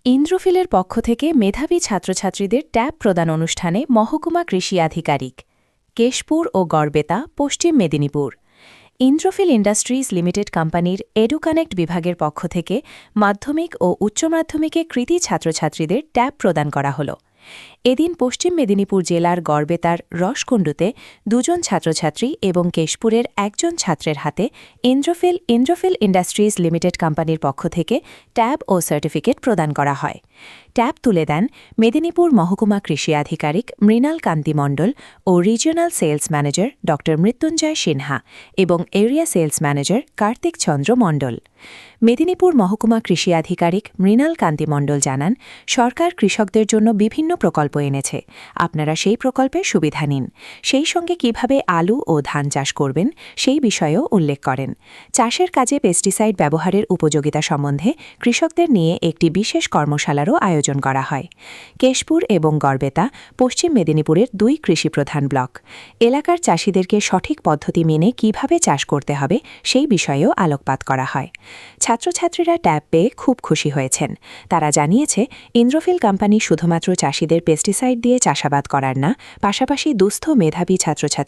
ইন্দ্রফিলের পক্ষ থেকে মেধাবী ছাত্রছাত্রীদের ট্যাব প্রদান অনুষ্ঠানে মহকুমা কৃষি আধিকারিক কেশপুর ও গড়বেতা, পশ্চিম মেদিনীপুর। ইন্দ্রফিল ইন্ডাস্ট্রিজ লিমিটেড কোম্পানির এডুকানেক্ট বিভাগের পক্ষ থেকে মাধ্যমিক ও উচ্চ মাধ্যমিকে কৃতী ছাত্রছাত্রীদের ট্যাব প্রদান করা হল। এদিন পশ্চিম মেদিনীপুর জেলার গড়বেতার রসকুণ্ডুতে দুজন ছাত্রছাত্রী এবং কেশপুরের একজন ছাত্রের হাতে ইন্দ্রফিল ইন্ডাস্ট্রিজ লিমিটেড কোম্পানির পক্ষ থেকে ট্যাব ও সার্টিফিকেট প্রদান করা হয়। ট্যাব তুলে দেন মেদিনীপুর মহকুমা কৃষি আধিকারিক মৃণাল কান্তি মণ্ডল ও রিজিওনাল সেলস ম্যানেজার ড মৃত্যুঞ্জয় সিনহা এবং এরিয়া সেলস ম্যানেজার কার্তিক চন্দ্র মণ্ডল। মেদিনীপুর মহকুমা কৃষি আধিকারিক মৃণাল কান্তি মণ্ডল জানান, সরকার কৃষকদের জন্য বিভিন্ন প্রকল্প এনেছে, আপনারা সেই প্রকল্পের সুবিধা নিন। সেই সঙ্গে কিভাবে আলু ও ধান চাষ করবেন সেই বিষয়েও উল্লেখ করেন। চাষের কাজে পেস্টিসাইড ব্যবহারের উপযোগিতা সম্বন্ধে কৃষকদের নিয়ে একটি বিশেষ কর্মশালারও আয়োজন করা হয়। কেশপুর এবং গড়বেতা পশ্চিম মেদিনীপুরের দুই কৃষিপ্রধান ব্লক। এলাকার চাষিদেরকে সঠিক পদ্ধতি মেনে কিভাবে চাষ করতে হবে সেই বিষয়েও আলোকপাত করা হয়। ছাত্রছাত্রীরা ট্যাব পেয়ে খুব খুশি হয়েছেন। তারা জানিয়েছে, ইন্দ্রফিল কোম্পানি শুধুমাত্র চাষিদের পেস্টিসাইড দিয়ে চাষাবাদ করার না, পাশাপাশি দুস্থ মেধাবী ছাত্রছাত্রী